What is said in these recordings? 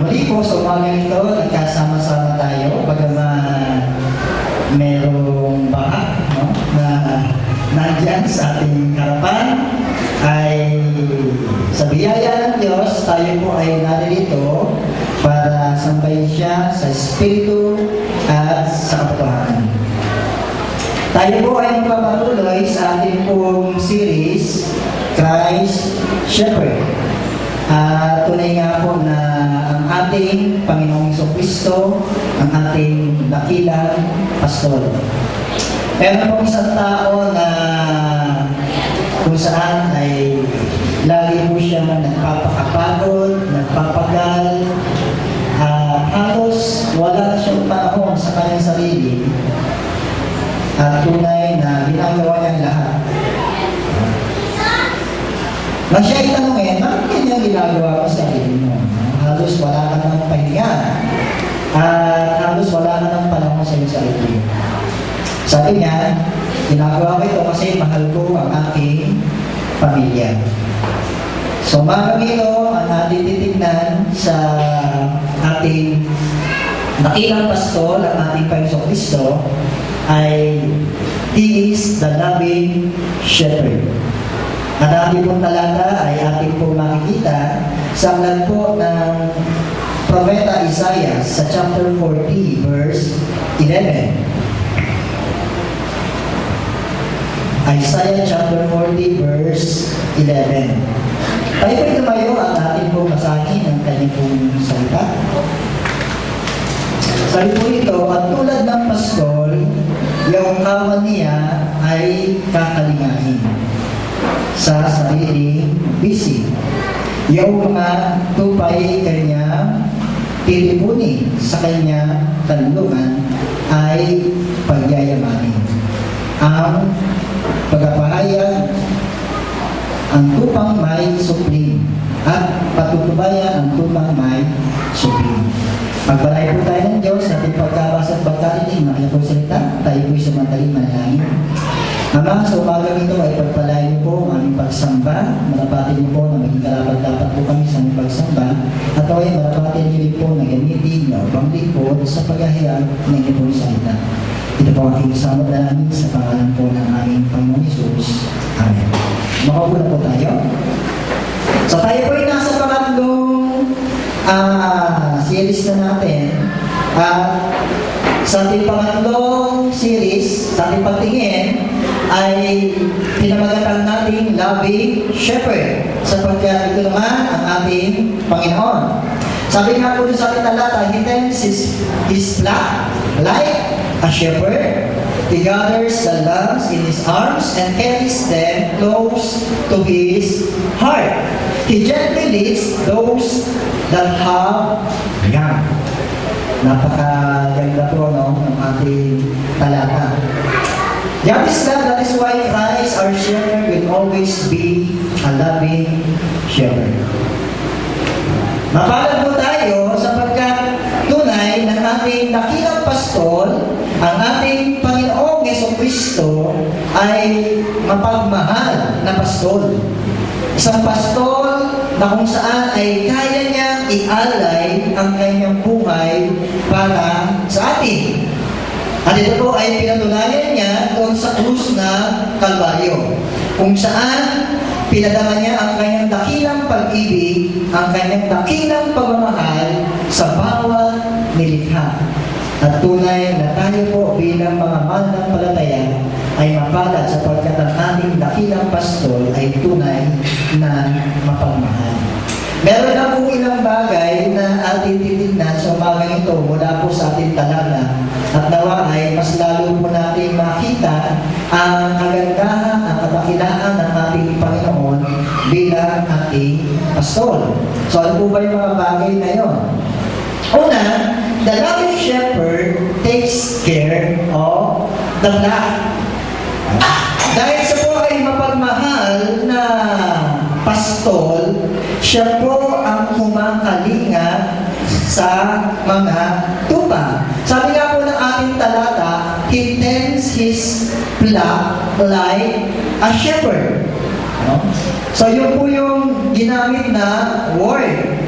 Muli po sa umagang ito, nagkasama-sama tayo, bagaman merong baka, no, na nandyan sa ating harapan, ay sa biyaya ng Diyos, tayo po ay naririto para sambahin siya sa Espiritu at sa katotohanan. Tayo po ay magpapatuloy sa ating pong series, Christ Shepherd. Tunay nga po na ang ating Panginoong Jesucristo, ang ating dakilang pastor. Meron pong isang tao na kung saan ay lagi po siya nagpapakapagod, nagpapagal, halos wala na siyang panahon sa kanyang sarili at tunay na ginagawa niyang lahat. Na siya itanungin, bakit kanya ginagawa ko sa sarili mo? Halos wala ka ng pahinga at halos wala ka ng panahon sa iyong sarili. Sabi niya, ginagawa ko ito kasi mahal ko ang aking pamilya. So umagang ito, ang ating titignan sa ating dakilang pastor, ang ating Panginoong Kristo, ay He is the loving shepherd. Ang ating pong talata ay ating pong makikita sa aklat po ng Propeta Isaiah sa chapter 40, verse 11. Isaiah chapter 40, verse 11. Tayo po tumayo at ating pong masahin ang kanyang pong salita. Sabi po ito, at tulad ng pastol, yung kawan niya ay kakalingahin sa sariling bisi. Yung mga tupay kanya titipunin sa kanya kanlungan ay pagyayamanin. Ang pagpapahayag, ang tupang may supling at patutubayan ang tupang may supling. Magbalay po tayo ng Diyos sa ating pagkabasa at pagkarinig ng kanyang salita. Tayo po'y sumantaling manalangin. Ama, sa umagang ito ay pagpalain po ang aming pagsamba. Marapatin niyo po na maging karapat-dapat po kami sa aming pagsamba. At ay marapatin niyo rin po na gamitin na upang lingkod sa paghahayag ng inyo pong salita. Ito po ang aking samad na namin sa pangalan po ng aming Panginoon Jesus. Amen. Makaupo na po tayo. So tayo po ay nasa pangatlong series na natin. Sa ating pangatlong series, sa ating pagtingin, ay pinamagatan natin loving shepherd sapagkat ito naman ang ating Panginoon. Sabi nga po sa ating talata, He tends his flock like a shepherd. He gathers the lambs in His arms and carries them close to His heart. He gently leads those that have young. Napakaganda po ng ating talata. That is why Christ, our shepherd, will always be a loving shepherd. Mapalad po tayo sapagkat tunay ng ating dakilang pastol, ang ating Panginoong Jesucristo ay mapagmahal na pastol. Isang pastol na kung saan ay kaya niyang ialay ang kanyang buhay para sa atin. At ito po ay pinatunayan niya doon sa krus na Kalbaryo, kung saan pinadama niya ang kanyang dakilang pag-ibig, ang kanyang dakilang pagmamahal sa bawat nilikha. At tunay na tayo po bilang mga mananampalataya ay mapalad sapagkat ang ating dakilang pastol ay tunay na mapagmahal. Meron na po ilang bagay na ating titignan sa umagang ito mula po sa ating talata at nawa ay mas lalo po natin makita ang kagandahan, ang kadakilaan ng ating Panginoon bilang ating pastol. So ano po ba yung mga bagay na yun? Una, the loving shepherd takes care of the flock. Dahil sa po ay mapagmahal na pastol, siya po ang kumakalinga sa mga tupa. Sabi nga po ng ating talata, He tends His flock like a shepherd. No? So yun po yung ginamit na word.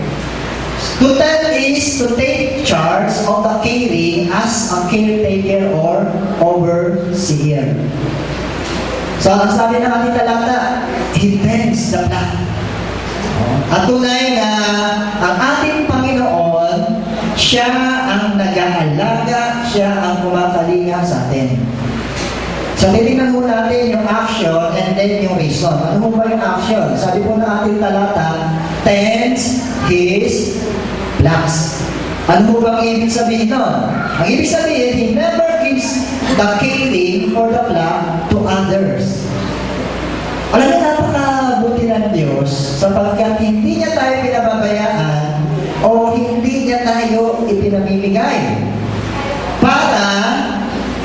To tell is to take charge of the caring as a caretaker or overseer. So, ang sabi ng ating talata, he tends the flock. At tunay na ang ating Panginoon, siya ang nag-aalaga, siya ang kumakalinga sa atin. So, titignan po natin yung action and then yung reason. Ano po ba yung action? Sabi po ng ating talata, tends his flocks. Ano po bang ibig sabihin nun? Ang ibig sabihin, he never gives the caring for the flock to others. Alam niyo, napakabuti ng Diyos sapagkat hindi niya tayo pinababayaan o hindi niya tayo ipinamimigay para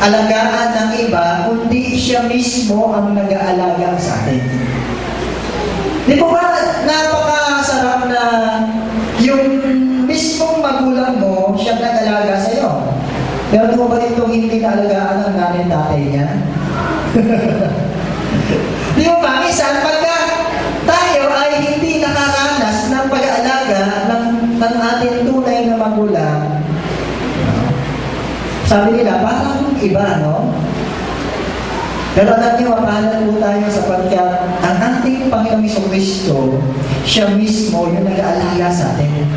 alagaan ng iba, kundi siya mismo ang nag-aalaga sa atin. Di po ba napakasarap na yung mismong magulang mo, siya nag-alaga sa iyo? Pero di mo ba itong hindi naalagaan ng nanay tatay niya? Di mo ba, minsan, pagka tayo ay hindi nakaranas ng pag-aalaga ng ating tunay na magulang, sabi nila, parang iba, no? Pero alam niyo, mapahalan po tayo sapagkat ang ating Panginoong Jesucristo, siya mismo yung nag-aalaga sa atin.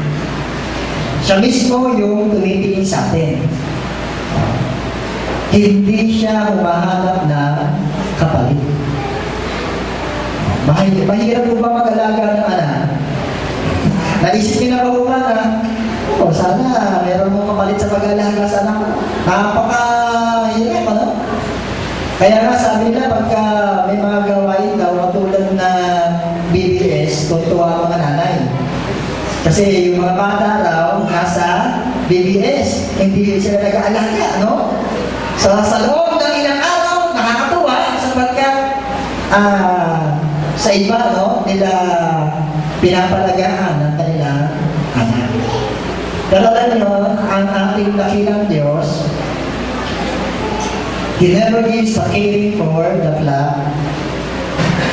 Siya mismo yung tumitingin sa atin. Hindi siya humahanap na kapalit. Mahirap po ba mag-alaga ng anak? Naisip niyo na ba po ba na, sana meron mong kapalit sa pag-alaga sa anak ko? Napakahirap, ano? Kaya nga sabi nila, pagka may mga gawain daw, matulad na BBS, tutuwa mga nanay. Kasi yung mga bata raw, nasa BBS, hindi sila nag-aalaga, no? So, sa loob ng ilang araw, nakakatuwa, sapagkat sa iba, no, nila pinapalagaan ng kanilang anak. Pero alam nyo, ang ating dakilang Diyos, He never gives a caring for the flock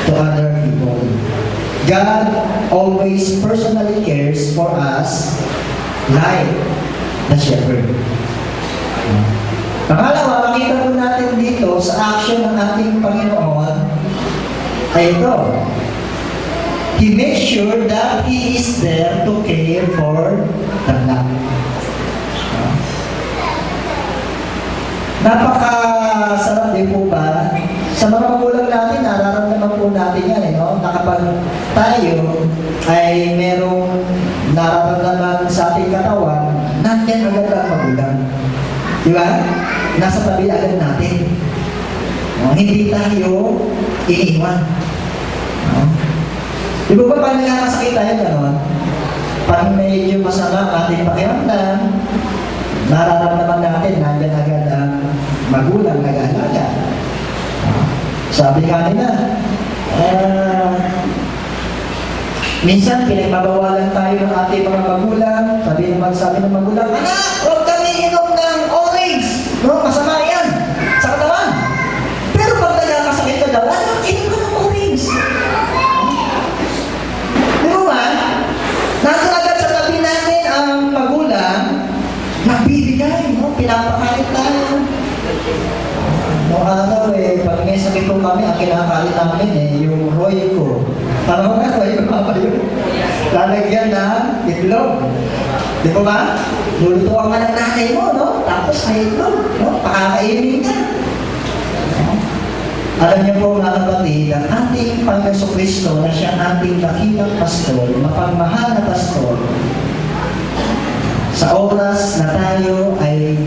to other people. God always personally cares for us like the shepherd. Pangalawa, makita po natin dito sa action ng ating Panginoon ay ito. He makes sure that He is there to care for the flock. Napakasarap din po ba? Sa mga magulang natin, nararamdaman po natin yan, no? Na kapag tayo ay merong nararamdaman sa ating katawan, nandiyan agad ang magulang. Di ba? Nasa tabi agad natin. No? Hindi tayo iniiwan. No? Di ba pag nakakasakit tayo gano'n? Pag medyo masama ang ating pakiramdam, nararamdaman natin, nandiyan agad ang magulang nag-aalaga. Sabi nga nila, minsan pinagbabawalan tayo ng ating mga magulang. Sabi ng magulang, anak, huwag kami inom ng orange. No, masama yan sa katawan. Pero pag nagkakasakit ka daw, anak, inom ka ng orange. Di ba ba? Nandun agad sa tabi natin ang magulang, nagbibigay, no? Pinapakain tayo. Noong araw pag may sakit po kami, ang kinakain namin yung roy ko. Parang nga, roy ko pa yun. Lalagyan na itlog. Di ba ba? Lulutuan ka ng nanay mo, no? Tapos may itlog, no? Pakakainin ka. Alam niyo po mga kapatid, ang ating Panginoon Jesucristo na siya ating dakilang pastor, mapagmahal na pastor, sa oras na tayo ay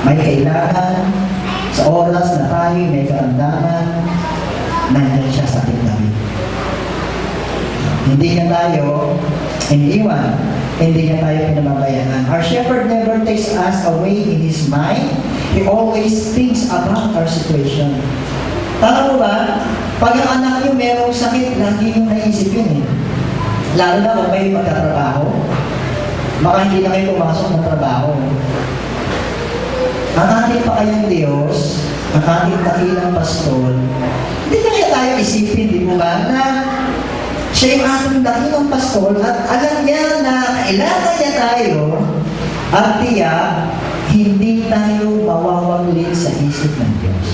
may kailangan, sa oras na tayo may karamdaman, nandiyan siya sa ating tabi. Hindi niya tayo iniiwan, hindi niya tayo pinamabayaan. Our shepherd never takes us away in His mind. He always thinks about our situation. Tama mo ba? Pag ang anak niyo merong sakit, lagi yung naisip yun Lalo na kung may magkatrabaho, baka hindi na kayo pumasok ng trabaho. Ang ating pakayang Diyos, ang ating dakilang pastor, hindi na kaya tayo isipin, di mo ba, na Siya yung ating dakilang pastol at alam niya na kailangan niya tayo at tiyak hindi tayo mawawaglit sa isip ng Diyos.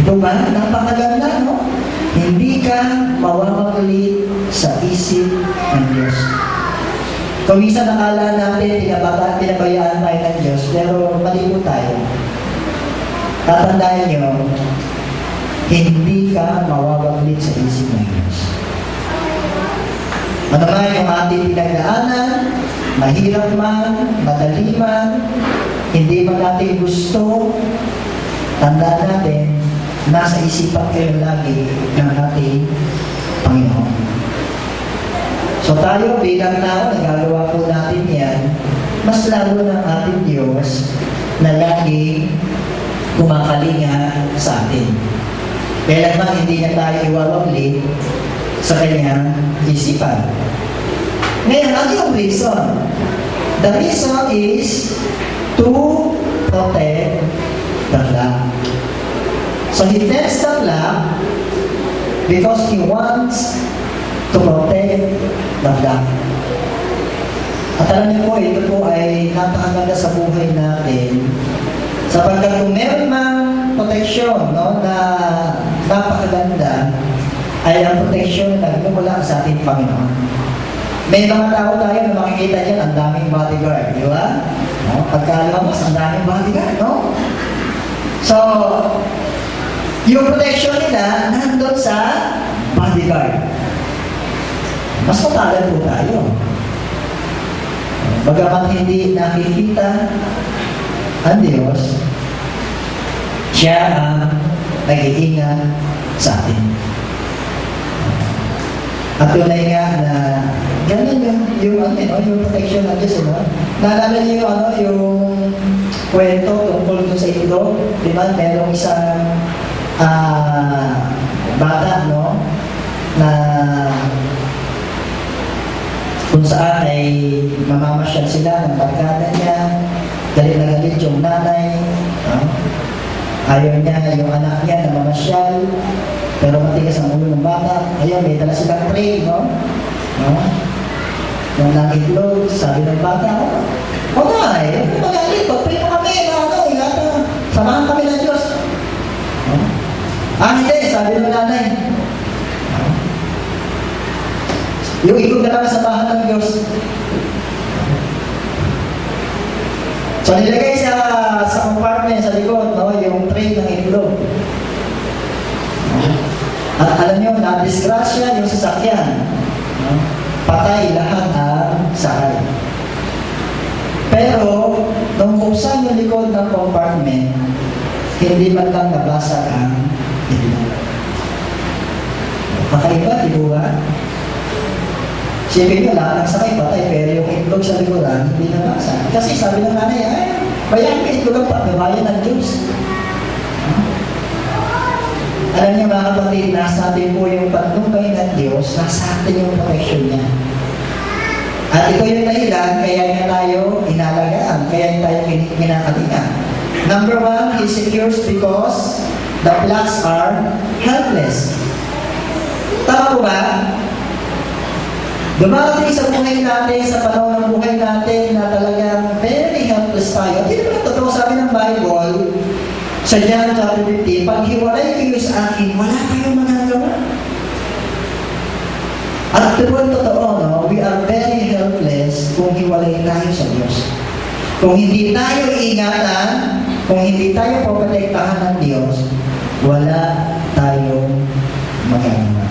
Ito ba? Napakaganda, no? Hindi ka mawawaglit sa isip ng Diyos. Kung minsan nakala natin, pinabayaan tayo ng Diyos, pero mali po tayo. Tatandaan nyo, hindi ka mawawaglit sa isip ng Diyos. Ano man yung ating pinagdaanan, mahirap man, madali man, hindi man natin gusto, tandaan natin, nasa isipan kayo lagi ng ating Panginoon. So tayo bilang tao, nagagawa po natin yan, mas lalo ng ating Diyos na lagi kumakalinga sa atin. Kaya naman hindi niya tayo iwawaglit sa kanyang isipan. Ngayon, ano yung reason? The reason is to protect the flock. So he tells the flock because he wants to protect the flock. At alam niyo po, ito po ay napakaganda sa buhay natin sapagkat kung meron mang proteksyon, no, na napakaganda ay ang proteksyon na nagmumula sa ating Panginoon. May mga tao tayo na makikita dyan, ang daming bodyguard, di ba? No? Pagkalabas, ang daming bodyguard, no? So, yung protection nila nandun sa bodyguard. Mas matagal po tayo. Bagamat hindi nakikita ang Diyos, siya ang nag-iingat sa atin. At tunay nga na ganun yung protection ng Diyos, no? Naalala niyo yung kwento tungkol doon sa itlog, di ba? Merong isang bata, no? Na kung saan ay mamamasyal sila ng barkada niya, galit na galit yung nanay, no? Ayaw niya yung anak niya na mamasyal, pero matigas ang ulo ng bata. Ayun, may dala silang tray, no? Nung nang-itlog, sabi ng bata, o nay, huwag mo magalit, pag-pray mo kami, samahan kami ng Diyos. Hindi, sabi ng nanay. Yung ikot na lang sa bahan ng Diyos. So nilagay sa compartment sa likod, no, yung tray ng itlog. At alam nyo, na-disgrasya yung sasakyan. No? Patay lahat ang sakay. Pero, nung buksan yung likod ng compartment, hindi man lang nabasag ang itlog. Kakaiba, di ba? Siyempre nyo, lahat ng sakay patay, pero yung itlog sa likuran, hindi nabasag. Kasi sabi ng nanay, bayan ka itlog ang pagbabayan ng Diyos. Alam niyo mga kapatid, nasa atin po yung patnubay ng Diyos, nasa atin yung protection niya. At ito yung dahilan, kaya niya tayo inalagaan, kaya niya tayo kinakalingan. Number one, He secures because the flocks are helpless. Tama po ba? Dumarating sa buhay natin, sa panahon ng buhay natin na talagang very helpless tayo. Hindi naman totoo, sabi ng Bible, sa John chapter 15, pag hiwalay kayo sa akin, wala kayong magagawa. At totoo, no? We are very helpless kung hiwalay tayo sa Diyos. Kung hindi tayo ingatan, kung hindi tayo poprotektahan ng Diyos, wala tayong magagawa.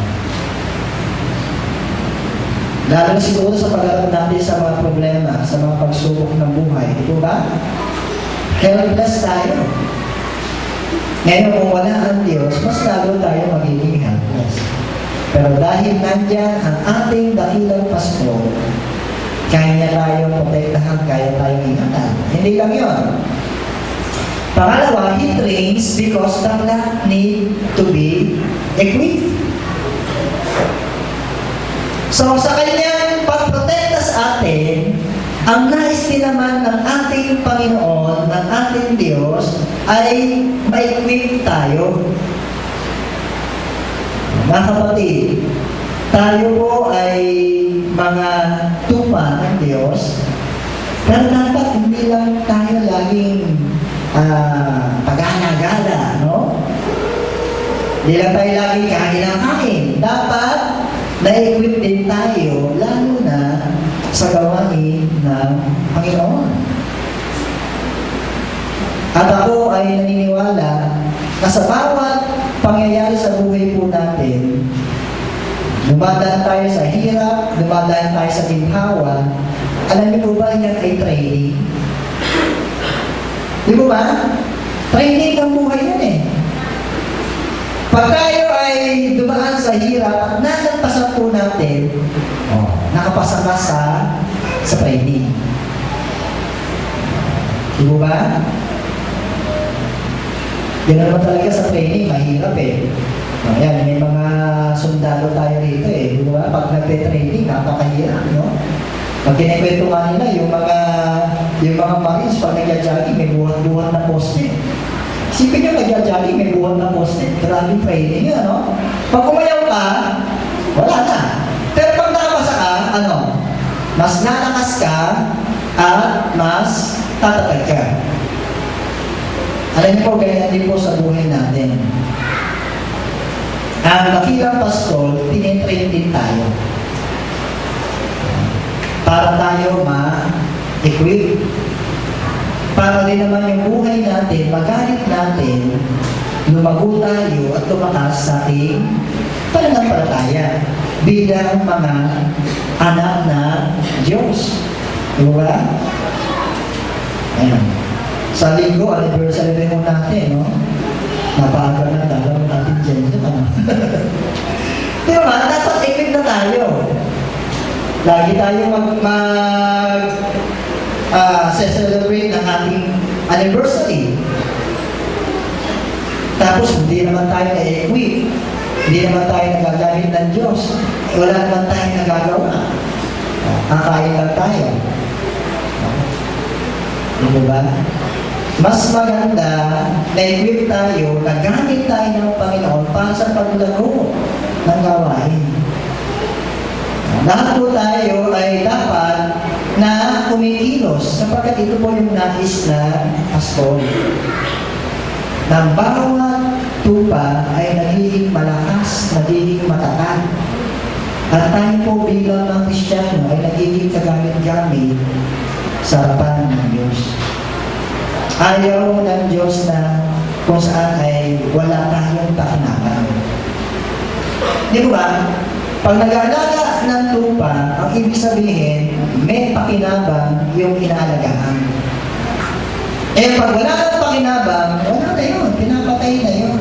Lalo na siguro sa pag-arap natin sa mga problema, sa mga pagsubok ng buhay. Ito ba? Helpless tayo. Ngayon, kung wala ang Diyos, mas lalo tayo magiging helpless. Pero dahil nandyan ang ating dakilang Pasko, kaya niya tayo protektahan, kaya tayo ingatan. Hindi lang yun. Pangalawa, He trains because the flock need to be equipped. So, sa kanyang pagprotekta sa atin, ang nais din naman ng ating Panginoon, ng ating Diyos, ay ma-equip tayo. Mga kapatid, tayo po ay mga tupa ng Diyos, pero dapat hindi lang tayo laging pag-alagala, no? Hindi lang tayo laging kain ng kain. Dapat na-equip din tayo, lalo na sa gawain ng Panginoon. At ako ay naniniwala na sa bawat pangyayari sa buhay po natin, dumadaan tayo sa hirap, dumadaan tayo sa ginhawa, alam niyo po ba yan ay training? Di ba ba? Training ang buhay yan eh. Pag tayo ay dumaan sa hirap at nalagpasan po natin, nakapasa ka sa training. Di ba ba? Yan naman talaga sa training, mahirap eh. Ayan, may mga sundalo tayo rito eh. Di ba? Pag nagpe-training, napakahirap, no? Pag kinikwento nga nila, yung mga Marines, pag nagja-jogging, may buwan-buwan na poste. Isipin nyo, nagja-jogging, may buwan na poste. Grabe training yun, no? Pag kumayaw ka, wala na. Pero pag nakapasa ka, mas lalakas ka at mas tatatag ka. Alam niyo po, ganyan din po sa buhay natin. Ang dakilang pastol, tinitrain din tayo. Para tayo ma-equip. Para din naman yung buhay natin, magalit natin, lumago tayo at tumakas sa ating pananampalataya bilang mga anak na Diyos. Diba? Ayan. Sa linggo, anniversary rin mo natin, no? Napaaga na talaga natin dyan. Di ba? Dapat equip na tayo. Lagi tayo celebrate ng ating anniversary. Tapos, hindi naman tayo na-equip. Hindi naman tayo nagagamit ng Diyos. Wala naman tayo nagagawa. Kakain lang tayo. Di ba? Mas maganda na equip tayo, na gamit tayo ng Panginoon para sa paglago ng gawain. Lahat po tayo ay dapat na kumikilos sapagkat ito po yung nais na pastol. Ng bawat tupa ay nagiging malakas, nagiging matatag. At tayo po bilang mga Kristiyano ay nagiging kagamit-gamit sa harapan ng Diyos. Ayaw ng Diyos na kung saan ay wala tayong pakinabang. Di ba? Pag nag-aalaga ng tupa, ang ibig sabihin, may pakinabang yung inaalagaan. Eh, pag wala kang pakinabang, wala na yun. Pinapatay na yun.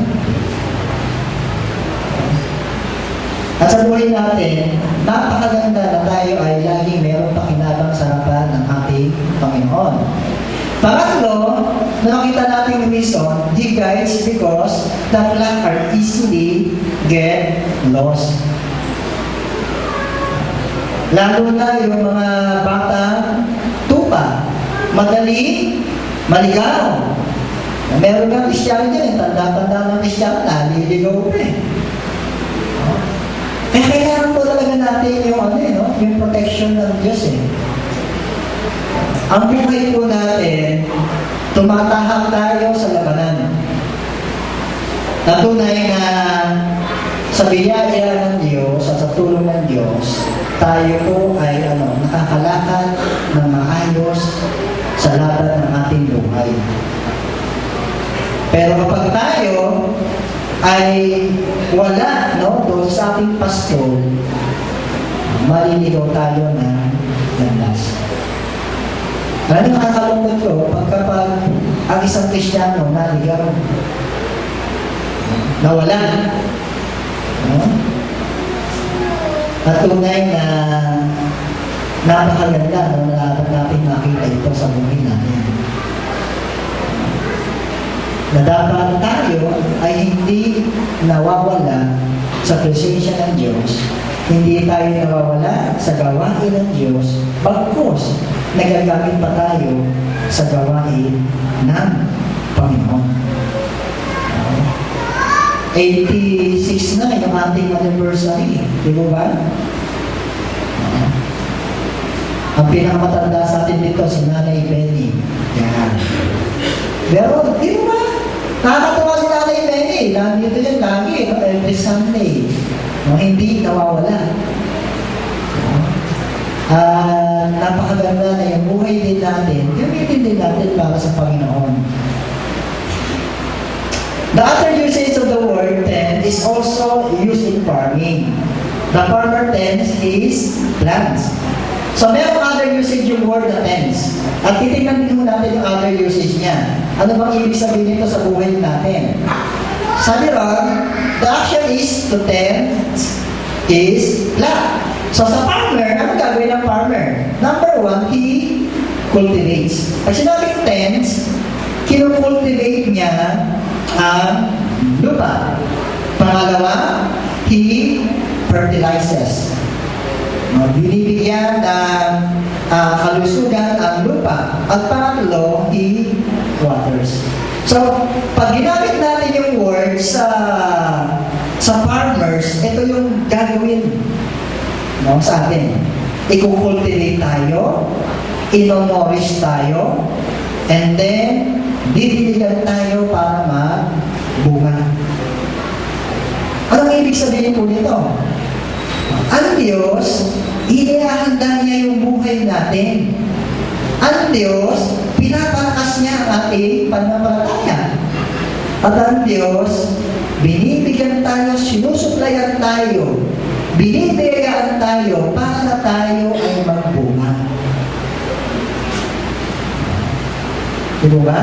At sa buhay natin, napakaganda na tayo ay laging mayroong pakinabang sa harapan ng ating Panginoon. Pangatlo, nakita natin yung reason, He guides because the flock are easily get lost. Lalo na yung mga bata tupa, madali, maligaw. Meron nga Kristiyano dyan, tanda-tanda ng Kristiyano, naliligaw pa eh. Kaya kailangan po talaga natin yung yung protection ng Diyos eh. Ang buhay po natin, tumatahak tayo sa labanan. Natunay na sa biyaya ng Diyos at sa tulong ng Diyos, tayo po ay nakakalakad ng maayos sa laban ng ating buhay. Pero kapag tayo ay wala doon sa ating pastol, maliligaw tayo ng landas. Ano nakakalungkot ko, pagkapag ang isang Kristiyano naligaw, nawala. At tunay na napakaganda na dapat natin makita ito sa buhay natin. Na dapat tayo ay hindi nawawala sa presensya ng Diyos, hindi tayo nawawala sa gawain ng Diyos, bagkus nagagamit pa tayo sa gawain ng Panginoon. 86 na yung ating anniversary. Di ba ba? Ang pinakamatanda sa atin dito, si Nanay Benny. Yan. Pero, di ba? Nakakatawa si Nanay Benny. Nandito yan lagi, every Sunday. No, hindi nawawala. Napakaganda na yung buhay din natin. Gamitin din natin para sa Panginoon. The other usage of the word tent is also used in farming. The farmer tends his plants. So, merong other usage yung word na tends. At titignan din natin yung other usage niya. Ano bang ibig sabihin nito sa buhay natin? Sabi ron, the action is to tend is plant. So, sa farmer, ano gagawin ng farmer? Number one, he cultivates. Pag sinabing tends, kinukultivate niya ang lupa. Pangalawa, he fertilizes. Binibigyan ng kalusugan ang lupa. At pangatlo, he waters. So, pag ginamit natin yung word sa farmers, ito yung gagawin sa atin. I-cultivate tayo, ino-nourish tayo, and then, didiligan tayo para magbunga. Anong ibig sabihin po nito? Ang Diyos, inihahanda niya yung buhay natin. Ang Diyos, pinapalakas niya ang ating pananampalataya. At ang Diyos, binibigyan tayo, sinusuplayan tayo, binibigyan tayo para tayo ay magbunga. Diba ba?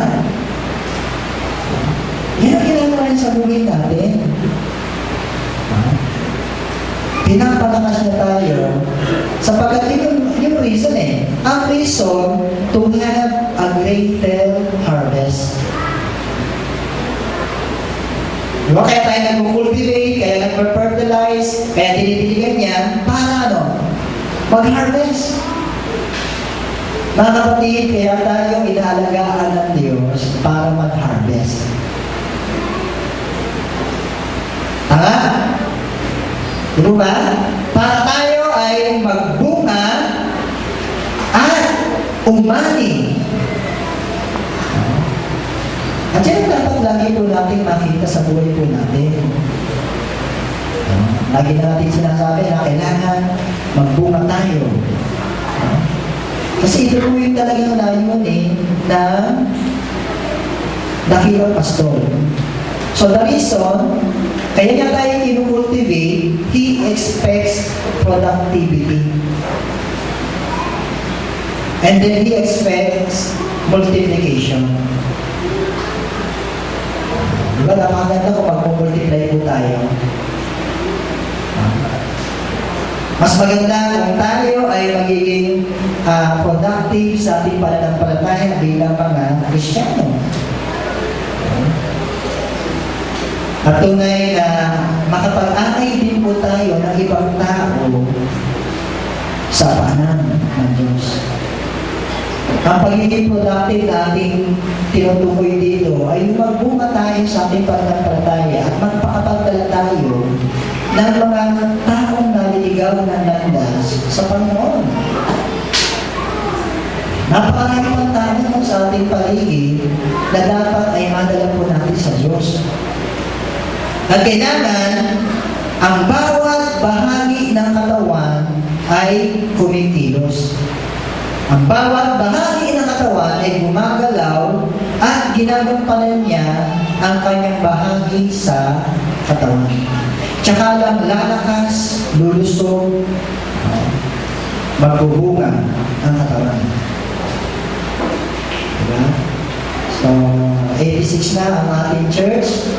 Yan ang ginagawa rin sa buhay natin. Pinapalakas na tayo sapagkat yung reason ang reason to have a greater harvest. Diba? Kaya tayo nag-cultivate, kaya nag-fertilize, kaya dinidiligan yan para mag-harvest. Mga kapatid, kaya tayo inaalagaan ng Diyos para mag-harvest. Tama? Diba ba? Para tayo ay magbunga at umani. At yan dapat lagi po natin makita sa buhay po natin. Lagi na natin sinasabi na kailangan magbunga tayo. Kasi ito po yung talagang layunin na dakilang pastor. So the reason, kaya niya tayo kinukultivate, he expects productivity. And then he expects multiplication. Diba, napakaganda kung mag-multiply po tayo. Mas maganda kung tayo ay magiging productive sa ating pananampalataya bilang mga Kristiyano. At tunay na makapag-akay din po tayo ng ibang tao sa paanan ng Diyos. Ang pagiging productive na ating tinutukoy dito ay magbunga tayo sa ating pananampalataya at magpakapagdala tayo ng mga taong naliligaw ng landas sa Panginoon. Napakarami pang tao sa ating paligid na dapat ay madala po natin sa Diyos. At kailangan, ang bawat bahagi ng katawan ay kumikilos. Ang bawat bahagi ng katawan ay gumagalaw at ginagampanan niya ang kanyang bahagi sa katawan. Tsaka lang lalakas, lulusog, magbubunga ang katawan. Diba? So, 86 na ang ating church.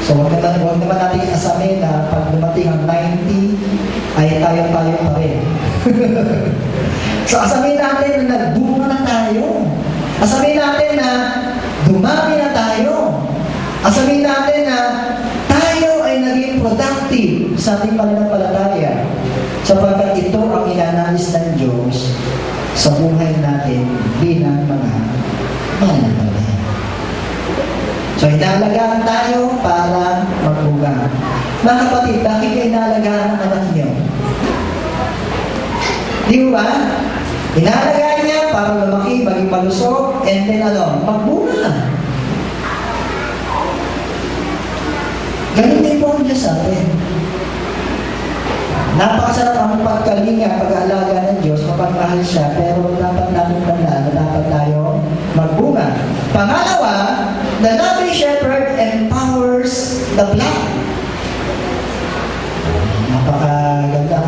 So, huwag naman natin asamin na pag dumating ang 90, ay tayo-tayo pa rin. So, asamin natin na nagbunga na tayo. Asamin natin na dumami na tayo. Asamin natin na tayo ay naging productive sa ating pananampalataya. Sapagkat ito ang inanais ng Diyos sa buhay natin bilang mga mananampalataya. So, inaalagaan tayo para magbunga. Mga kapatid, bakit kayo inaalagaan ang anak niyo? Di ba? Inaalagaan niya para lumaki, maging malusog, and then magbunga. Ganun din po ang Diyos sa atin. Napakasarap ang pagkalinga, pag-aalaga ng Diyos, mapagmahal siya, pero dapat natin tandaan na dapat tayo magbunga. Pangalawa, the loving shepherd empowers the flock. Napakaganda.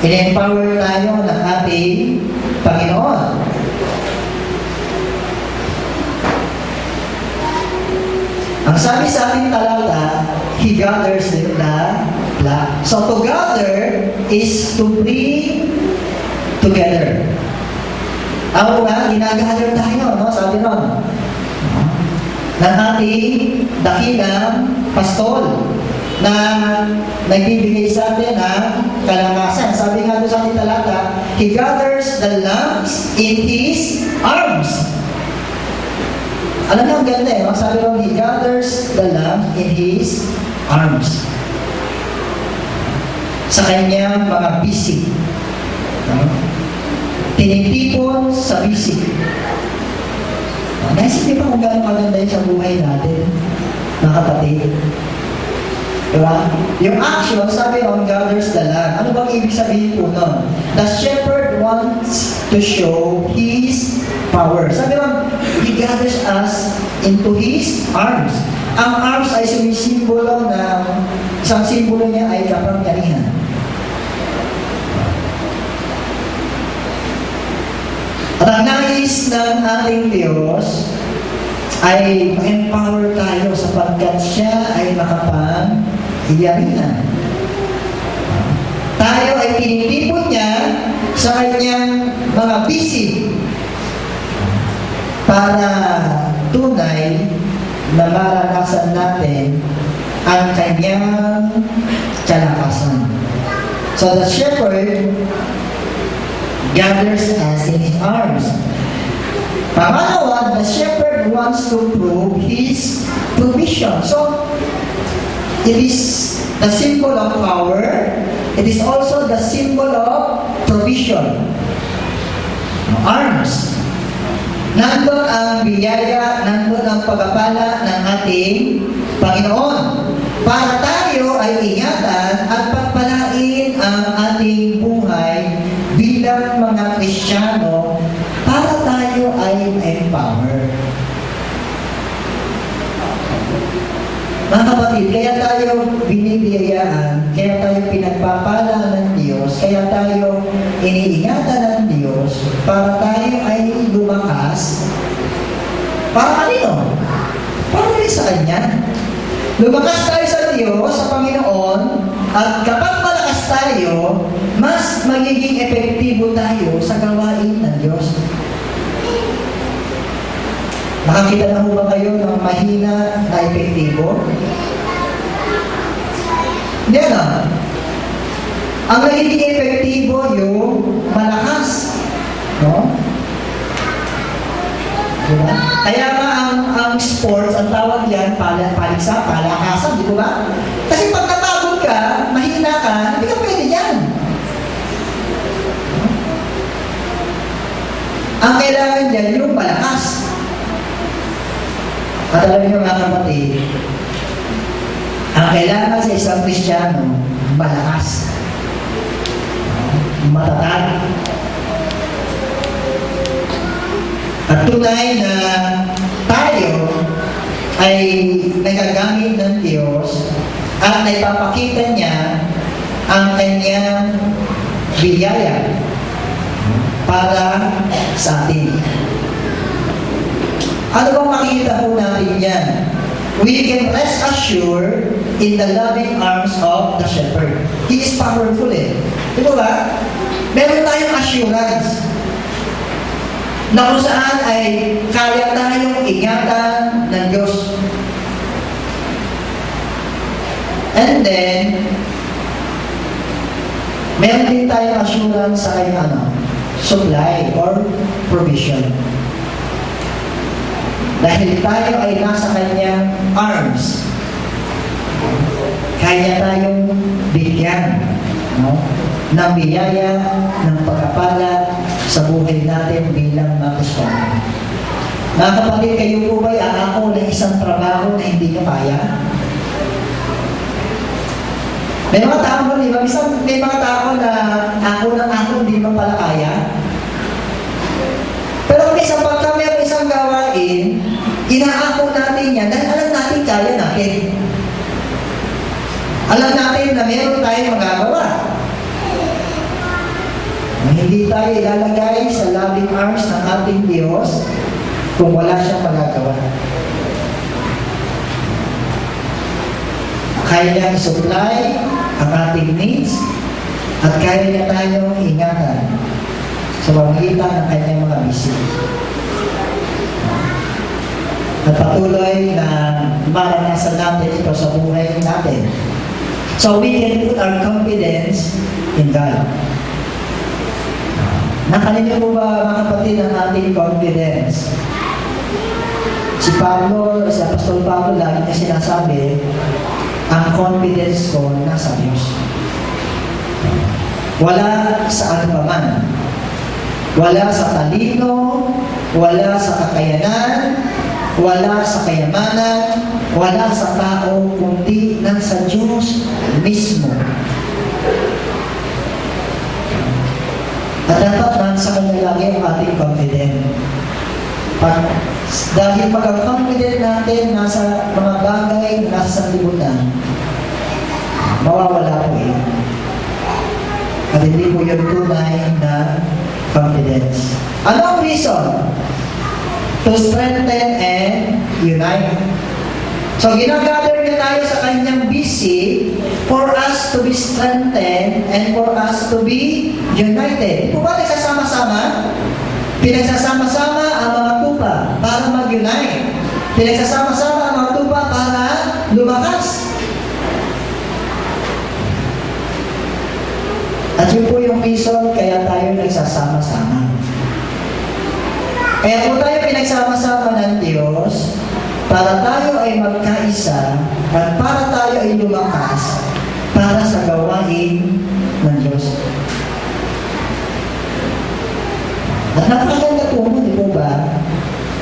In-empower tayo ng ating Panginoon. Ang sabi sa ating talata, He gathers the flock. So to gather is to bring together. Ako nga, ginag-gather tayo, no? Sabi ron. Ng ating dakilang pastol na nagbibigay sa atin ng kalakasan. Sabi nga doon sa ating talata, He gathers the lambs in His arms. Alam mo, ang ganda eh. Sabi ron, He gathers the lamb in His arms. Sa kanyang mga bisig. Tinitipon sa bisig. Naisip niyo pa kung gano'ng maganda yun sa buhay natin, mga kapatid. Diba? Yung action, sabi ron, gathers the lamb. Ano bang ibig sabihin po nun? The shepherd wants to show his power. Sabi ron, He gathers us into His arms. Ang arms ay sumisimbolo na isang simbolo niya ay kapangyarihan. At ang nais ng ating Diyos ay ma-empower tayo sapagkat siya ay makapangyarihan. Tayo ay tinitipon niya sa kanyang mga bisig para tunay na maranasan natin ang kanyang kalakasan. So the shepherd gathers us in His arms. Pangalawa, the shepherd wants to prove His provision. So, it is the symbol of power. It is also the symbol of provision. Arms. Nandun ang biyaya, nandun ang pagpapala ng ating Panginoon. Para tayo ay ingatan at pagpalain ang ating buhay bilang mga Kristiyano para tayo ay empower. Mga kapatid, kaya tayo binibiyayaan, kaya tayo pinagpapala ng Diyos, kaya tayo iniingatan ng Diyos para tayo ay lumakas. Para kanino? Para rin sa Kanya. Lumakas tayo sa Diyos, sa Panginoon, at kapag malakas tayo, mas magiging epektibo tayo sa gawain ng Diyos. Nakakita na ho ba kayo ng mahina na epektibo? Hindi na. Ang nagiging epektibo yung malakas. No? Diba? Kaya nga ang sports, ang tawag yan, palakasan, di ba? Kasi pag napagod ka, mahina ka, hindi ka pwede yan. Ang kailangan dyan, yung malakas. At alam niyo mga kapatid, ang kailangan sa isang Kristiyano, malakas. Matatag. At tunay na tayo ay nagagamit ng Diyos at naipapakita niya ang kanyang biyaya para sa atin. Ano bang makikita po natin yan? We can rest assured in the loving arms of the shepherd. He is powerful eh. Ito ba? Meron tayong assurance na kung saan ay kaya tayong ingatan ng Diyos. And then, meron din tayong assurance sa kanyang supply or provision. Dahil tayo ay nasa kanyang arms. Kaya tayong bigyan, no, ng biyaya, ng pagpapala sa buhay natin bilang mga Kristiyano. Mga kapatid, kayo po ba'y aako ng isang trabaho na hindi nyo kaya? May mga tao, di ba? Minsan may mga tao na ako hindi mo pala kaya. Pero minsan pagka mayroong isang gawain, inaako natin yan dahil alam natin kaya natin. Alam natin na meron tayong magagawa. Hindi tayo ilalagay sa loving arms ng ating Diyos kung wala siyang magagawa. Kaya niya i-supply ang ating needs at kaya niya tayong ingatan sa pamagitan ng kanyang mga bisyo. At patuloy na maranasan natin ito sa buhay natin. So we can put our confidence in God. Nakanin niyo po ba mga kapatid ang ating confidence? Si Apostol Pablo lagi niya sinasabi, ang confidence ko nasa Diyos. Wala sa ano man. Wala sa talino, wala sa kakayanan, wala sa kayamanan, wala sa tao, kundi nasa Diyos mismo. At dapat nasa Kanya lagi ang ating confidence. Dahil pag ang confidence natin nasa mga bagay, nasa sanlibutan, mawawala po yun. At hindi po yun tunay na confidence. Ano ang reason? To strengthen and unite. So, ginagather niya tayo sa kanyang busy for us to be strengthened and for us to be united. Kung ba nagsasama-sama? Pinagsasama-sama ang mga tupa para mag-unite. Pinagsasama-sama ang mga tupa para lumakas. At yun po yung reason kaya tayo nagsasama-sama. Kaya po tayo pinagsama-sama ng Diyos para tayo ay magkaisa at para tayo ay lumakas para sa gawain ng Diyos. At napakaganda po mo, di po ba?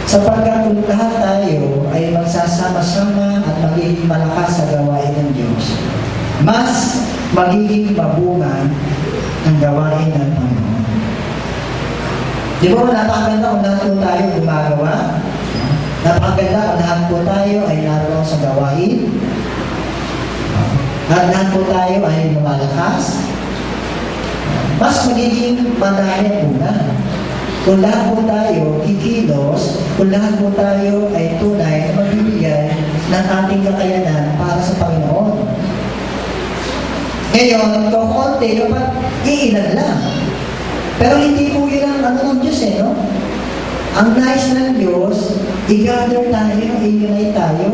Sapagkat kung lahat tayo ay magsasama-sama at magiging malakas sa gawain ng Diyos, mas magiging mabunga ang gawain ng Panginoon. Di ba napakaganda kung lahat po tayo gumagawa? Napakaganda kung lahat po tayo ay naroon sa gawain? At lahat po tayo ay lumalakas? Mas magiging madami ang bunga. Kung lahat po tayo kikilos, kung lahat po tayo ay tunay na magbibigay ng ating kakayanan para sa Panginoon. Ngayon, kung konti, kapag iilan lang. Pero hindi po yun ang ano ng Diyos no? Ang nais ng Diyos, i-gather tayo, i-unite tayo.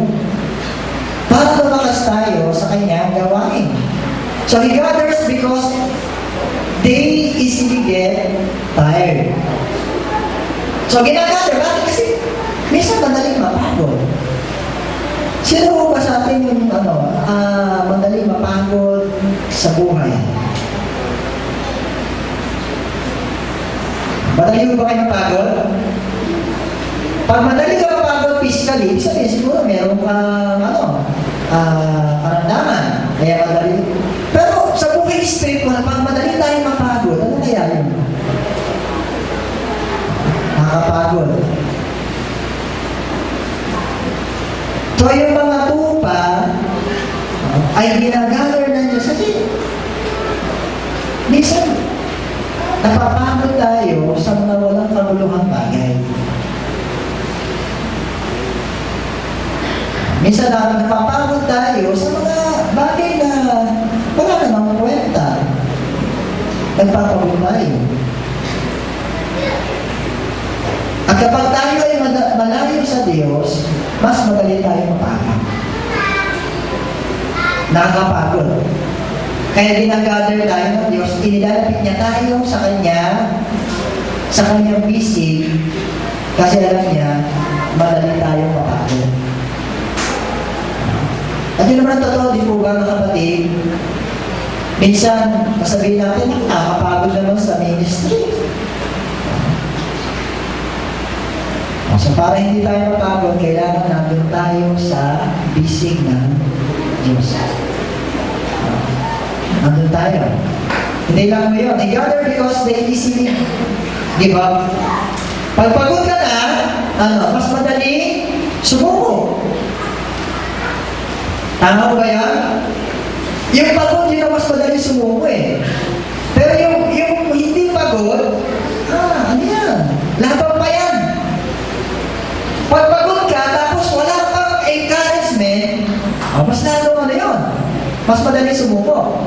Para lumakas tayo sa kanyang gawain. So He gathers because they easily get tired. So ginagather, bakit? Kasi minsan madaling mapagod. Sino po ba sa atin yung madaling mapagod sa buhay? Madali mo ba kayo mapagod? Pag madali ka mapagod physically, sabihin siguro meron kang karamdaman. Kaya madali. Pero sa buhay spiritual, pag madali tayo mapagod, ano kaya yun? Nakakapagod. So yung mga tupa ay ginagather ng Diyos. Kasi minsan napapagod tayo sa mga walang kabuluhang bagay. Minsan napapagod tayo sa mga bagay na wala namang kwenta. Nagpapagod tayo. At kapag tayo ay malayo sa Diyos, mas madali tayo mapagod. Nakakapagod. Kaya ginagather tayo ng Diyos, inilalapit niya tayo sa kanyang bisig, kasi alam niya, madali tayo mapagod. At yun naman ang totoo, di po ba mga kapatid? Minsan, kasabihin natin, nakakapagod naman sa ministry. So para hindi tayo mapagod, kailangan nandun tayo sa bisig ng Diyos. Nandun tayo. Hindi lang mo yun. They gather because they easily give up. Pag pagod ka na, mas madali sumuko. Tama ba yan? Yung pagod, yun ang mas madali sumuko eh. Pero yung hindi pagod, ano yan? Laban pa yan. Pag pagod ka, tapos wala pang encouragement, mas lalo yun. Mas madali sumuko.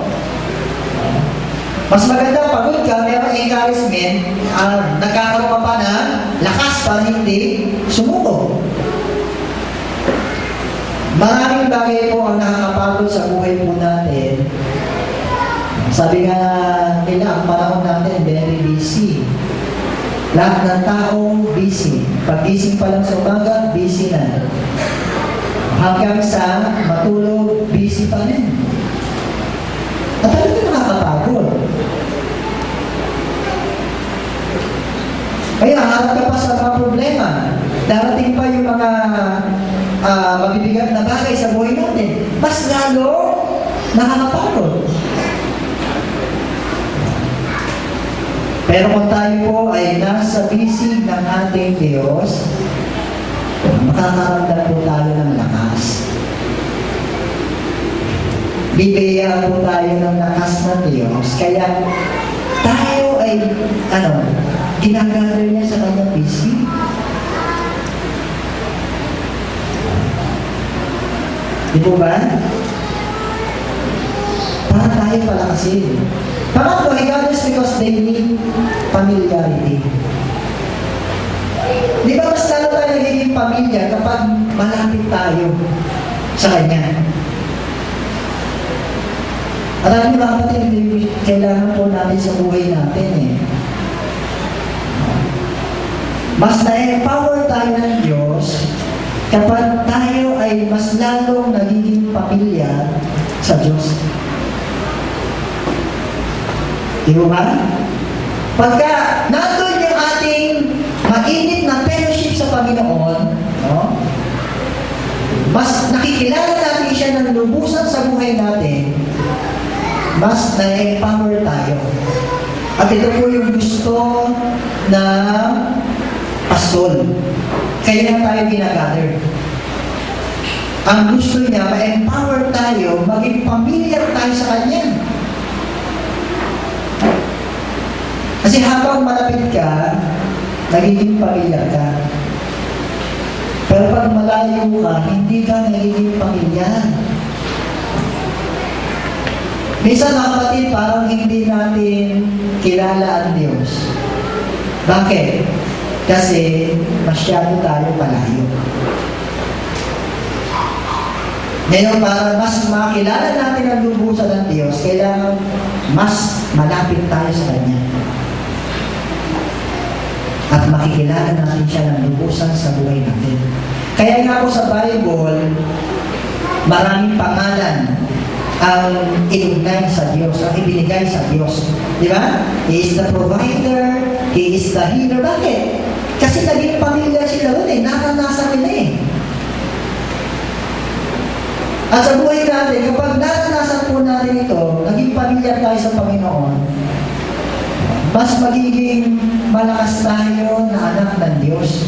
Mas maganda pagod ka, mayroong encouragement, nagkakaroon ka pa ng lakas para hindi sumuko. Maraming bagay po ang nakakapagod sa buhay po natin. Sabi nga nila, ang panahon natin very busy. Lahat ng tao busy. Pag-gising pa lang sa umaga, busy na. Hanggang sa matulog, busy pa rin. At talaga nakakapagod. Kaya harap ka pa sa mga problema. Darating pa yung mga mabibigat na bagay sa buhay natin. Mas lalo nakakapagod. Pero kung tayo po ay nasa bisig ng ating Diyos, makakaramdam po tayo ng lakas. Bibigyan po tayo ng lakas ng Diyos. Kaya tayo ay, ginagano niya sa kanyang bisig. Di po ba? Para tayo palakasin. Pangatlo, he got this because they need familiarity. Di ba mas lalo tayo nagiging pamilya kapag malapit tayo sa Kanya? At alam niyo ba kapatid, kailangan po natin sa buhay natin Mas na-empower tayo ng Diyos kapag tayo ay mas lalong nagiging pamilya sa Diyos. Di ba? Pagka nandun yung ating mainit na fellowship sa Panginoon, mas nakikilala natin siya ng lubusan sa buhay natin, mas na-empower tayo. At ito po yung gusto na pastol. Kaya tayo ginagather. Ang gusto niya, ma-empower tayo, maging pamilyar tayo sa Kanya. Kasi habang malapit ka, nagiging pamilyar ka. Pero pag malayo ka, hindi ka nagiging pamilyar. Minsan mga kapatid, parang hindi natin kilala ang Diyos. Bakit? Kasi masyado tayo palayo. Ngayon, para mas makilala natin ang lubusan ng Diyos, kailangan mas malapit tayo sa Kanya. At makikilala natin siya ng lubusan sa buhay natin. Kaya nga po sa Bible, maraming pangalan ang inugnay sa Diyos, ang ibinigay sa Diyos. Di ba? He is the provider, He is the healer. Bakit? Kasi naging pamilya sila doon naranasan nila At sa buhay natin, kapag naranasan po natin ito, naging pamilya tayo sa Panginoon, mas magiging malakas tayo na anak ng Diyos.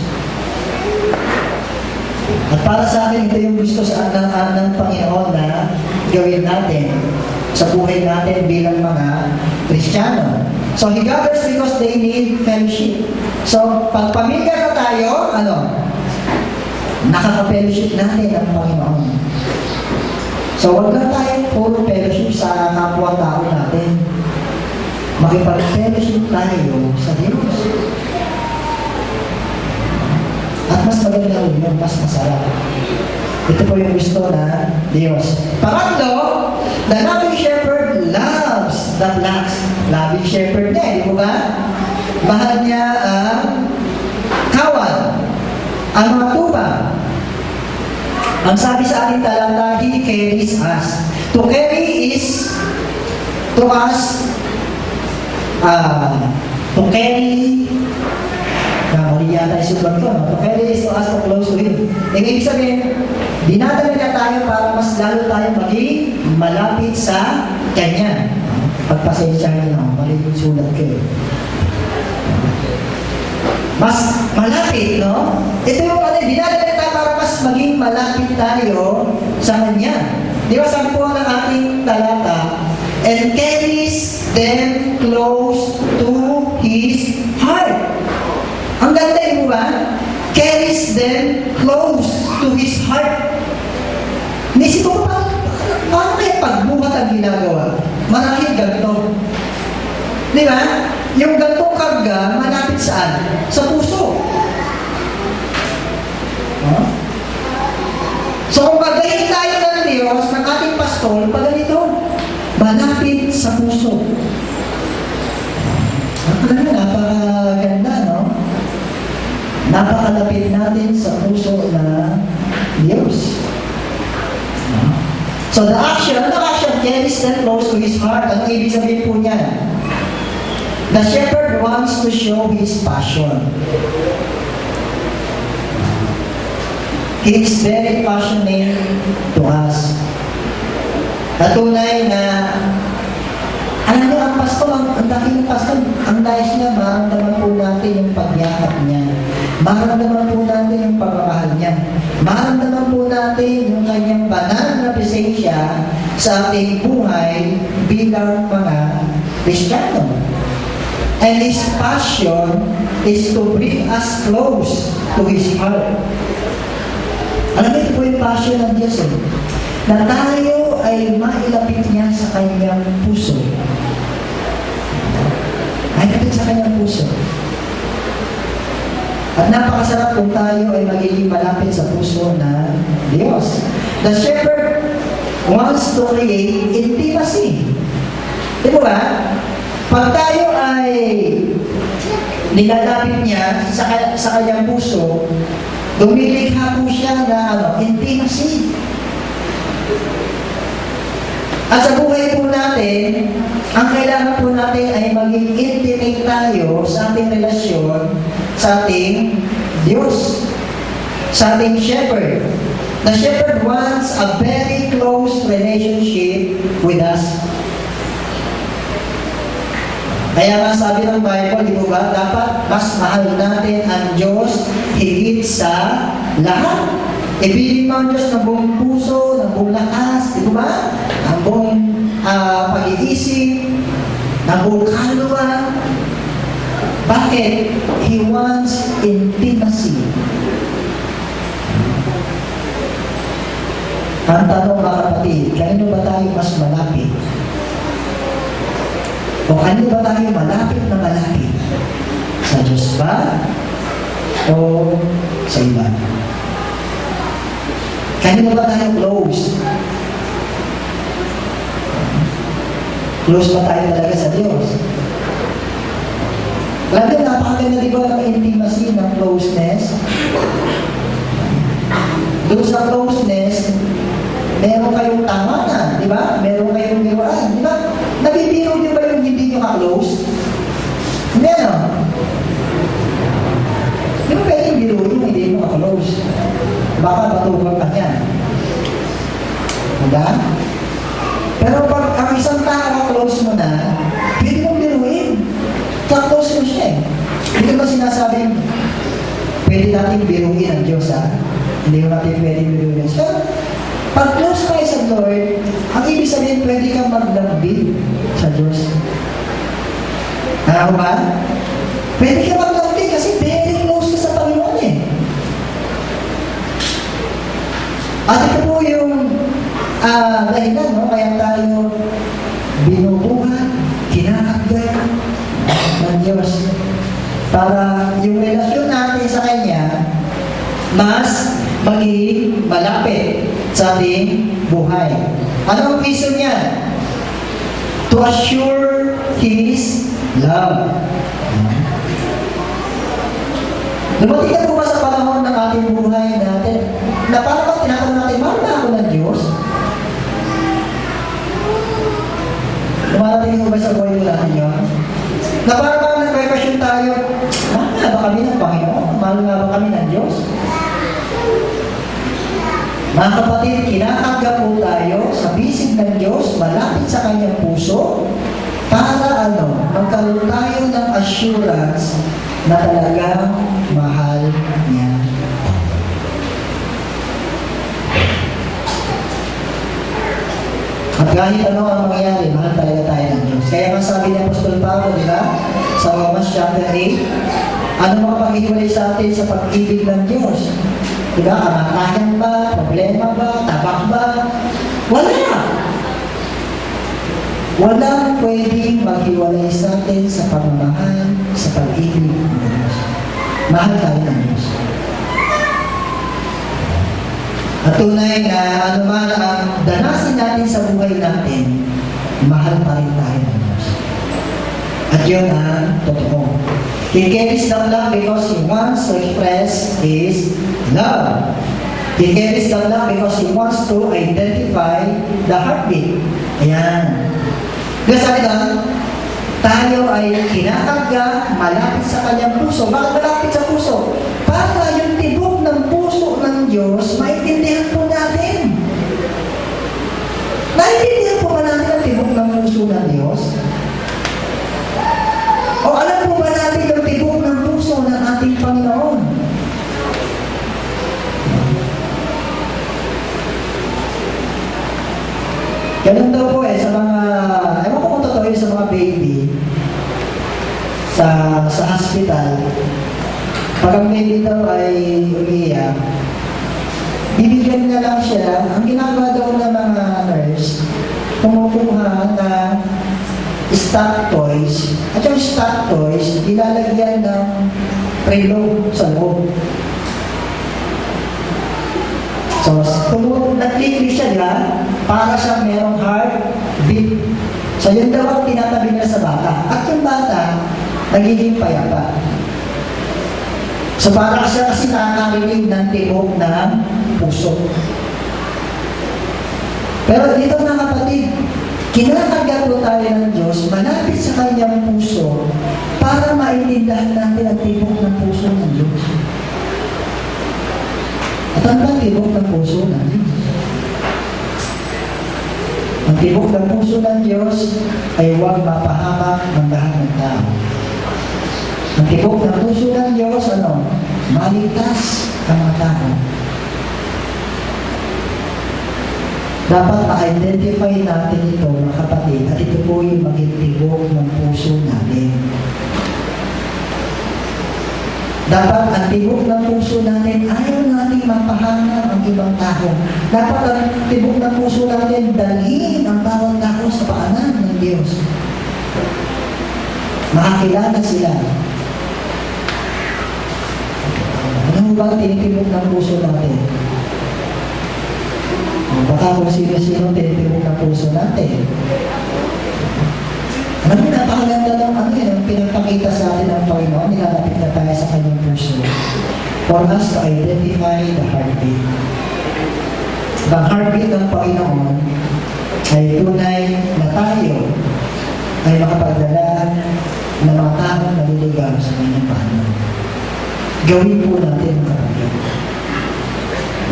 At para sa akin, ito yung gusto sa ng Panginoon na gawin natin sa buhay natin bilang mga Kristiyano. So, He gathers because they need fellowship. So, pag pamilya na tayo, nakaka-fellowship natin ang Panginoon. So, wag lang tayo puro fellowship sa kapwa-tao natin. Makipag-fellowship tayo sa Diyos. At mas maganda yun, mas masarap. Ito po yung gusto na Diyos. Pangatlo, the loving shepherd loves the flocks. Loving shepherd niya, di ba? Mahal niya ang kawal, ang mga tuba. Ang sabi sa ating talata, He carries us. To carry is to us, to carry, mali yata isulat ko, no? To carry is to us to close to Him. Ibig sabihin, dinadala niya tayo para mas lalo tayo maging malapit sa Kanya. Pagpasensya niyo na, mali yung sulat ko. Mas malapit, no? Ito yung dinadala niya tayo para mas maging malapit tayo sa Kanya. Di ba sabi po ng ating talata, and carries them close to His heart. Ang ganda yun ba? Carries them close to His heart. Naisip ko pa, paano kaya pagbuhat ang ginagawa? Marahil ganito. Di ba? Yung gantong karga, malapit saan? Sa puso. Huh? So kung pagahin tayo ng Diyos, ng ating pastor, pag ganito, malapit sa puso. Napakaganda, no? Napakalapit natin sa puso na Diyos. So the action carries them close to His heart. Ang ibig sabihin po niya, the shepherd wants to show His passion. He is very passionate to us. Natunay na, alam niyo, ang pastor, ang dating pastor, ang dahil niya, maramdaman po natin yung pagyakap niya. Maramdaman po natin yung pagmamahal niya. Maramdaman po natin yung kanyang banal na presensya sa ating buhay bilang mga Kristiyano. And His passion is to bring us close to His heart. Alam niyo, ito po yung passion ng Diyos eh. Na tayo ay mailapit niya sa kanyang puso. Mailapit sa kanyang puso. At napakasarap kung tayo ay magiging malapit sa puso ng Diyos. The shepherd wants to create intimacy. Di ba? Pag tayo ay nilalapit niya sa kanyang puso, dumilikha po siya na intimacy. At sa buhay po natin, ang kailangan po natin ay maging intimate tayo sa ating relasyon sa ating Diyos, sa ating shepherd. The shepherd wants a very close relationship with us. Kaya nga sabi ng Bible, di ba, dapat mas mahal natin ang Diyos higit sa lahat. Ibigin mo ang Diyos ng buong puso, ng buong lakas, di ba? Ang buong pag-iisip, ng buong kaluluwa. Bakit? He wants intimacy. Ang tanong mga kapatid, kanino ba tayo mas malapit? O kanino ba tayo malapit na malapit? Sa Diyos ba? O sa iba? Kanino ba tayo close? Close ba tayo talaga sa Diyos? Lalo, napakaganda di ba ng intimacy, ng closeness? Doon sa closeness, meron kayong tamanan, di ba? Meron kayong liwaan, di ba? Nabibiro niyo ba yung hindi nyo ka-close? Hindi, no? Di ba pwedeng biro yung hindi mo ka-close? Baka matugang ka niyan. Diba? Pero pag ang isang tao ka-close mo na, pwede mong biruin. Ka-close mo siya eh. Hindi ba sinasabing, pwede natin biruin ang Diyos, ha? Hindi mo natin pwede biruin. So, pag close kayo sa Lord, ang ibig sabihin, pwede kang maglambing sa Diyos. Ano ba? Pwede kang maglambing kasi very close ka sa Panginoon eh. At ito po yung dahilan, no? Kaya tayo binubuhan, kinakagay ng Diyos para yung relasyon natin sa Kanya mas maging malapit sa ating buhay. Ano ang reason niya? To assure His love. Dumating na po ba sa panahon ng ating buhay natin na parang tinatanong natin, ba sa buhay mo natin yun? Na parang nag-question tayo, mahal nga ba kami ng Panginoon? Mahal nga ba kami ng Diyos? Mga kapatid, kinakagya po tayo sa bisig ng Diyos, malapit sa kanyang puso, para magkaroon tayo ng assurance na talagang mahal niya. At kahit ano ang mangyari, mahal talaga tayo ng Diyos. Kaya nga sabi ni Apostol Pablo, di ba? Sa Romans chapter 8, ano makapag-iwalay sa atin sa pag-ibig ng Diyos? Di ba? Kamatayan ba? Problema ba? Tabak ba? Wala! Walang pwedeng maghiwalay sa atin sa pamamahal, sa pag-ibig ng Diyos. Mahal tayo ng Diyos. At tunay na anuman ang danasin natin sa buhay natin, mahal pa rin tayo ng Diyos. At yun ang totoo. He carries the love because He wants to express His love. He carries the love because He wants to identify the heartbeat. Ayan. Kaya sabi doon, tayo ay kinakagya malapit sa kanyang puso. Bakit malapit sa puso? Para yung tibok ng puso ng Diyos, maintindihan po natin. Naintindihan po ba natin ang tibok ng puso ng Diyos? O alam po ba natin yung tibok ng puso ng ating Panginoon? Ganun daw po sa mga, ewan ko kung totoo yun sa mga baby, sa hospital, pag ang baby daw ay umiiyak, bibigyan na lang siya, ang ginagawa daw ng mga nurse, kumukuha na stock toys, at yung stock toys, ilalagyan ng prelo sa loob. So, kung nag-click siya, diba? Para siyang merong heartbeat. So, yun daw ang tinatabi niya sa bata. At yung bata, nagiging payapa. So, para siya kasi nakakarinig ng tibok ng puso. Pero dito mga kapatid, kinakagya po tayo ng Diyos, malapit sa kanyang puso, para maintindihan natin ang tibok ng puso ng Diyos. At ano ang tibok ng puso ng Diyos? Ang tibok ng puso ng Diyos ay huwag mapahamak ng lahat ng tao. Ang tibok ng puso ng Diyos, maligtas ang mga tao. Dapat ma-identify natin ito, mga kapatid, at ito po yung maging tibok ng puso natin. Dapat ang tibok ng puso natin, ayaw natin mapahamak ang ibang tao. Dapat ang tibok ng puso natin, dalhin ang bawat tao sa paanan ng Diyos. Makakilala sila. Ano ba ang tinitibok ng puso natin? Baka kung sino-sino tinitibok ng puso natin. Ano yung napakaganda ng yung pinapakita sa atin ng Panginoon, nilalapit na tayo sa kanyang puso. For us to identify the heartbeat. The heartbeat ng Panginoon ay tunay na tayo ay makapagdala ng mga taong naliligaw sa kanyang Panginoon. Gawin po natin ang kapatid.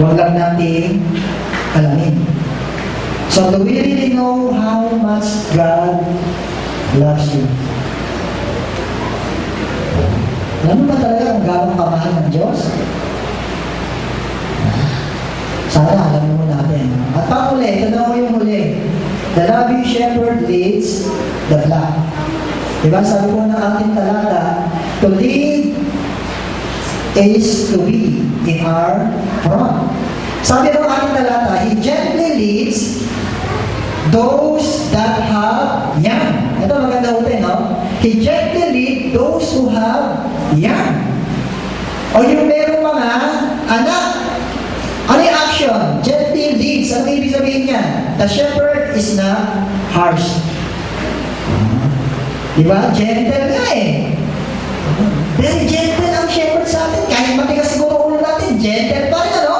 Huwag lang natin alamin. So, do we really know how much God loves you? Alam mo ba talaga kung gano'ng kamahal ng Diyos? Sana alam mo natin. At pang-uli, ito na yung huli. The loving shepherd leads the flock. Diba sabi po ng ating talata, to lead is to be in our front. Sabi ng ating talata, He gently leads those that have young. Ito maganda ulit, no? He gently leads those who have young. O yung merong mga anak. Ano yung action? Gently leads. Ano ibig sabihin niya? The shepherd is not harsh. Diba? Gentle nga eh. Very gentle ang shepherd sa atin. Kahit matigas siguro ulo natin, gentle pa rin, ano?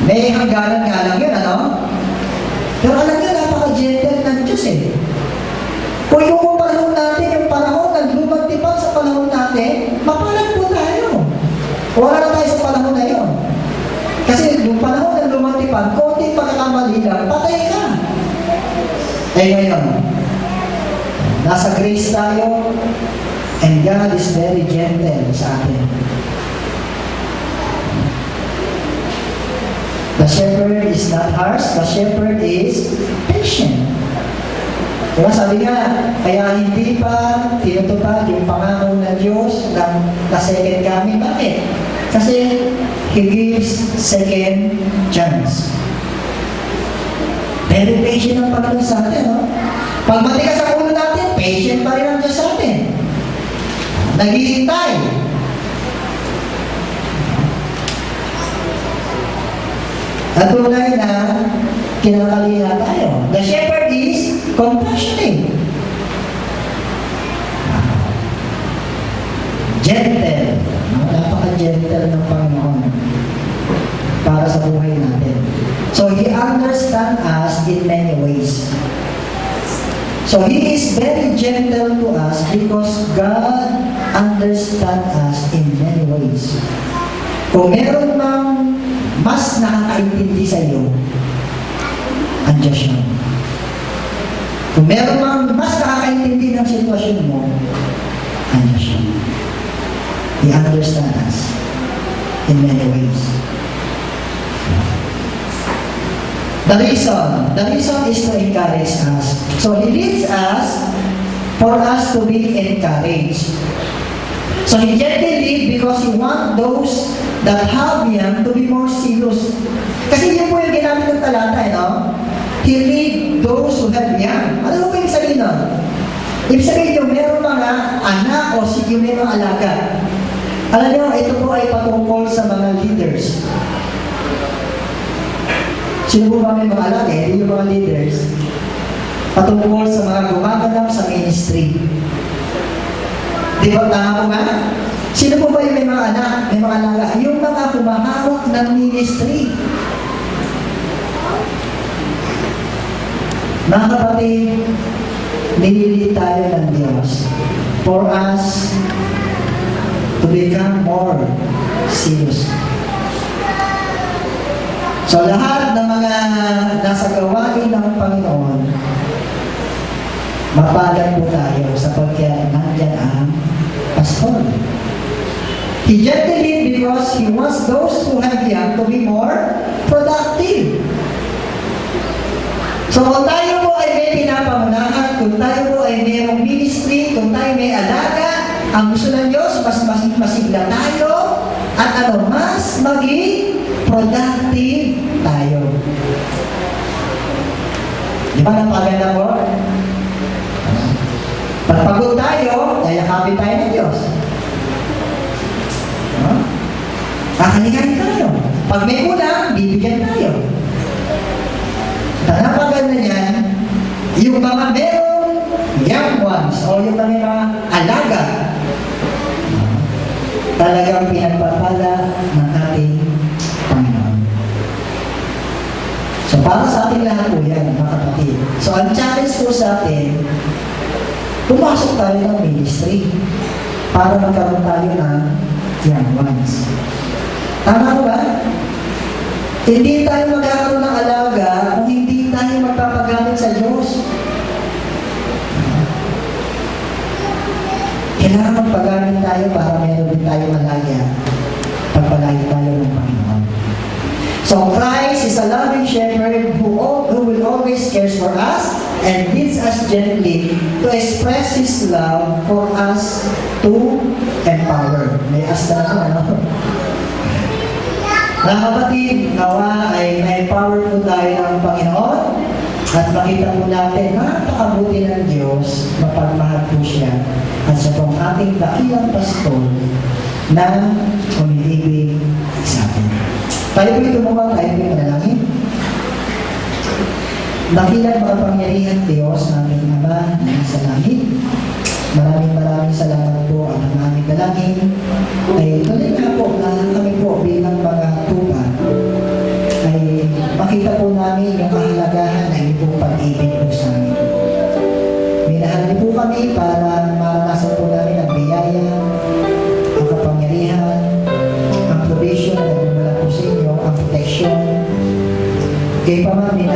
May hangganan nga lang yun, ano? Pero alam niyo, napaka-gentle ng Diyos eh. Kung ikukumpara natin yung panahon ng lumang tipan sa panahon natin, mapalad po tayo. Wala na tayo sa panahon na yun. Kasi yung panahon ng lumang tipan, konting pagkakamali lang, patay ka. Eh ngayon, nasa grace tayo, and God is very gentle sa atin. The shepherd is not harsh, the shepherd is patient. Diba sabi nga, kaya hindi pa tinutupad yung pangako ng Diyos na second coming. Bakit? Kasi He gives second chance. Very patient ang Panginoon sa atin, no? Pag matigas ang ulo natin, patient pa rin ang Diyos sa atin. Naghihintay. At tunay na kinakalihan tayo. The shepherd is compassionate. Gentle. Napaka-gentle ng Panginoon para sa buhay natin. So, He understands us in many ways. So, He is very gentle to us because God understands us in many ways. Kung meron mang mas nakakaintindi sa iyo, ang Diyos yun. Kung meron mang mas nakakaintindi ng sitwasyon mo, ang Diyos yun. He understands us in many ways. The reason is to encourage us. So He leads us for us to be encouraged. So He gently leads because He wants those that have Him to be more serious. Kasi yun po yung ginamit ng talata, no? He leads those who have Him. Ano po yung sabihin nun? Ibig sabihin yung meron mga anak o sige may mga alaga. Alam niyo, ito po ay patungkol sa mga leaders. Sino po ba may mga alaga? Hindi yung mga leaders. Patungkol sa mga gumaganap sa ministry. Di ba tama po nga? Sino po ba yung may mga anak, may mga alaga? Yung mga kumahawak ng ministry. Mga kapatid, nilili tayo ng Diyos for us to become more serious. So lahat ng mga nasa gawain ng Panginoon, mapalad po tayo sapagkat nandyan ang pastor. He gently leads because He wants those who have Him to be more productive. So kung tayo po ay may pinapamunahan, kung tayo po ay mayroong ministry, kung tayo may alaga, ang gusto ng Diyos, mas masigla tayo, at mas maging productive tayo. Di ba napaganda po? Pag pagod tayo, yayakapin tayo ng Diyos. Kakalihan tayo. Pag may kulang, bibigyan tayo. At napaganda niyan, yung mga merong young ones, o yung mga alaga, talagang pinagpapala ng ating Panginoon. So para sa ating lahat po yan, mga kapatid. So ang challenge po sa atin, pumasok tayo ng ministry para magkaroon tayo ng young ones. Tama ba? Hindi tayo magkakaroon ng alaga kung hindi tayo magpapagamit sa Diyos. Kailangan magpagamit tayo para meron din tayo malaya. Pagpalayo tayo ng Panginoon. So Christ is a loving shepherd who will always cares for us and leads us gently to express His love for us to empower. May asta na ano? Mga kapatid, nawa ay na-empower po tayo ng Panginoon at makita po natin napakabuti ng Diyos, mapagmahal po siya at siya pong ating dakilang pastor na umiibig sa atin. Tayo po tumubang, tayo po manalangin. Dakilang makapangyarihan Diyos, aming Ama na nasa langit. Maraming salamat po at ang aming dalangin ay tuloy nga po na kami po bilang mga tupa ay makita po namin yung kahalagahan na ito pag-ibig po sa amin. Minahal niyo po Kay paman ni